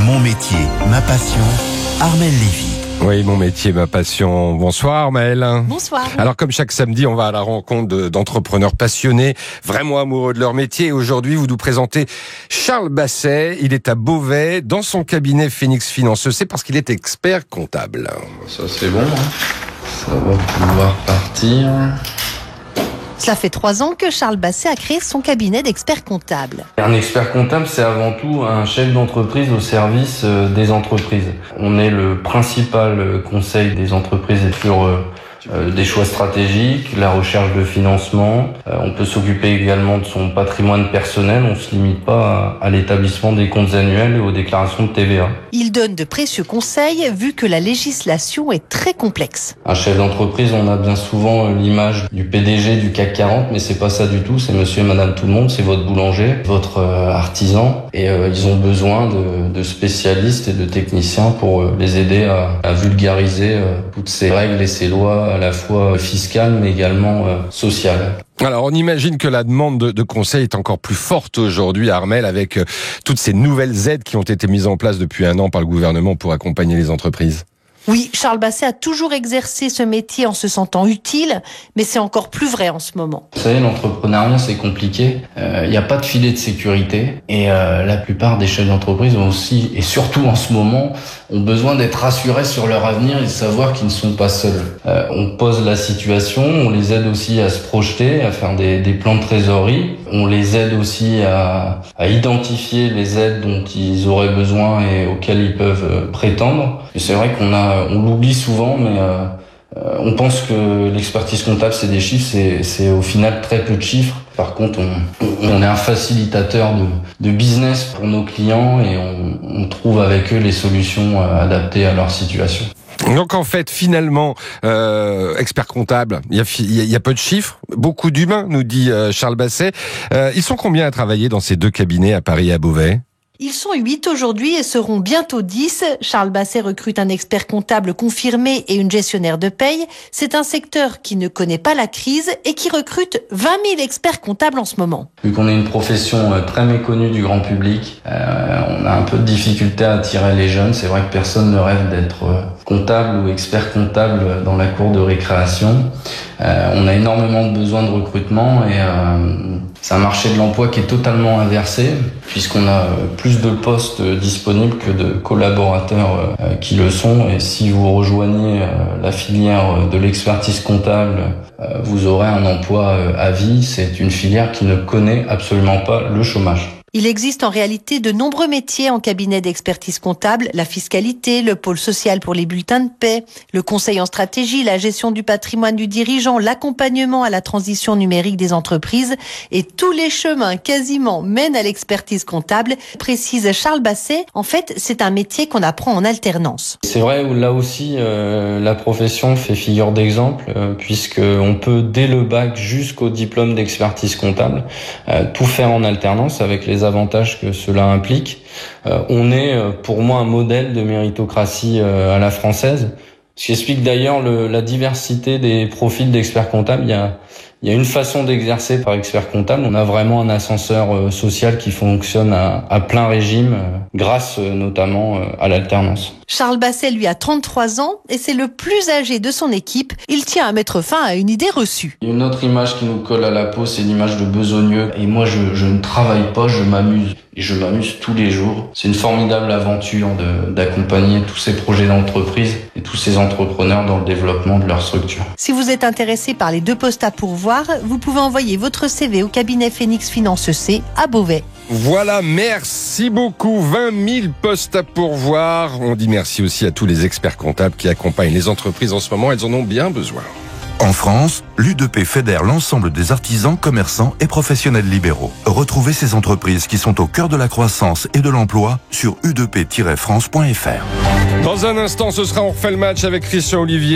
Mon métier, ma passion, Armelle Lévy. Oui, mon métier, ma passion. Bonsoir, Armelle. Bonsoir. Alors, comme chaque samedi, on va à la rencontre d'entrepreneurs passionnés, vraiment amoureux de leur métier. Et aujourd'hui, vous nous présentez Charles Basset. Il est à Beauvais, dans son cabinet Phoenix Finance. C'est parce qu'il est expert comptable. Ça, c'est bon. Ça va pouvoir partir. Cela fait 3 ans que Charles Basset a créé son cabinet d'experts comptables. Un expert comptable, c'est avant tout un chef d'entreprise au service des entreprises. On est le principal conseil des entreprises sur des choix stratégiques, la recherche de financement. On peut s'occuper également de son patrimoine personnel. On ne se limite pas à l'établissement des comptes annuels et aux déclarations de TVA. Il donne de précieux conseils vu que la législation est très complexe. Un chef d'entreprise, on a bien souvent l'image du PDG du CAC 40, mais c'est pas ça du tout. C'est monsieur et madame tout le monde, c'est votre boulanger, votre artisan. Et ils ont besoin de spécialistes et de techniciens pour les aider à vulgariser toutes ces règles et ces lois à la fois fiscales mais également sociales. Alors, on imagine que la demande de conseil est encore plus forte aujourd'hui à Armelle avec toutes ces nouvelles aides qui ont été mises en place depuis 1 an par le gouvernement pour accompagner les entreprises. Oui, Charles Basset a toujours exercé ce métier en se sentant utile, mais c'est encore plus vrai en ce moment. Vous savez, l'entrepreneuriat, c'est compliqué. Il n'y a pas de filet de sécurité. Et la plupart des chefs d'entreprise ont aussi, et surtout en ce moment, ont besoin d'être rassurés sur leur avenir et de savoir qu'ils ne sont pas seuls. On pose la situation, on les aide aussi à se projeter, à faire des plans de trésorerie. On les aide aussi à identifier les aides dont ils auraient besoin et auxquelles ils peuvent prétendre. Et c'est vrai on l'oublie souvent, mais on pense que l'expertise comptable, c'est des chiffres, c'est au final très peu de chiffres. Par contre, on est un facilitateur de business pour nos clients et on trouve avec eux les solutions adaptées à leur situation. Donc en fait, finalement, expert comptable, il y a peu de chiffres, beaucoup d'humains, nous dit Charles Basset. Ils sont combien à travailler dans ces 2 cabinets à Paris et à Beauvais ? Ils sont 8 aujourd'hui et seront bientôt 10. Charles Basset recrute un expert comptable confirmé et une gestionnaire de paye. C'est un secteur qui ne connaît pas la crise et qui recrute 20 000 experts comptables en ce moment. Vu qu'on est une profession très méconnue du grand public, on a un peu de difficulté à attirer les jeunes. C'est vrai que personne ne rêve d'être comptable ou expert comptable dans la cour de récréation. On a énormément de besoins de recrutement et c'est un marché de l'emploi qui est totalement inversé puisqu'on a plus de postes disponibles que de collaborateurs qui le sont. Et si vous rejoignez la filière de l'expertise comptable, vous aurez un emploi à vie. C'est une filière qui ne connaît absolument pas le chômage. Il existe en réalité de nombreux métiers en cabinet d'expertise comptable, la fiscalité, le pôle social pour les bulletins de paie, le conseil en stratégie, la gestion du patrimoine du dirigeant, l'accompagnement à la transition numérique des entreprises et tous les chemins quasiment mènent à l'expertise comptable, précise Charles Basset. En fait, c'est un métier qu'on apprend en alternance. C'est vrai, là aussi, la profession fait figure d'exemple puisqu'on peut dès le bac jusqu'au diplôme d'expertise comptable tout faire en alternance avec les avantages que cela implique. On est pour moi un modèle de méritocratie à la française, ce qui explique d'ailleurs la diversité des profils d'experts comptables. Il y a une façon d'exercer par expert comptable. On a vraiment un ascenseur social qui fonctionne à plein régime grâce notamment à l'alternance. Charles Basset, lui, a 33 ans et c'est le plus âgé de son équipe. Il tient à mettre fin à une idée reçue. Une autre image qui nous colle à la peau, c'est l'image de besogneux. Et moi, je ne travaille pas, je m'amuse. Et je m'amuse tous les jours. C'est une formidable aventure d'accompagner tous ces projets d'entreprise et tous ces entrepreneurs dans le développement de leur structure. Si vous êtes intéressé par les 2 postes à pourvoir, vous pouvez envoyer votre CV au cabinet Phoenix Finance C à Beauvais. Voilà, merci beaucoup. 20 000 postes à pourvoir. On dit merci aussi à tous les experts comptables qui accompagnent les entreprises en ce moment. Elles en ont bien besoin. En France, l'UDP fédère l'ensemble des artisans, commerçants et professionnels libéraux. Retrouvez ces entreprises qui sont au cœur de la croissance et de l'emploi sur udp-france.fr. Dans un instant, ce sera On refait le match avec Christian Olivier.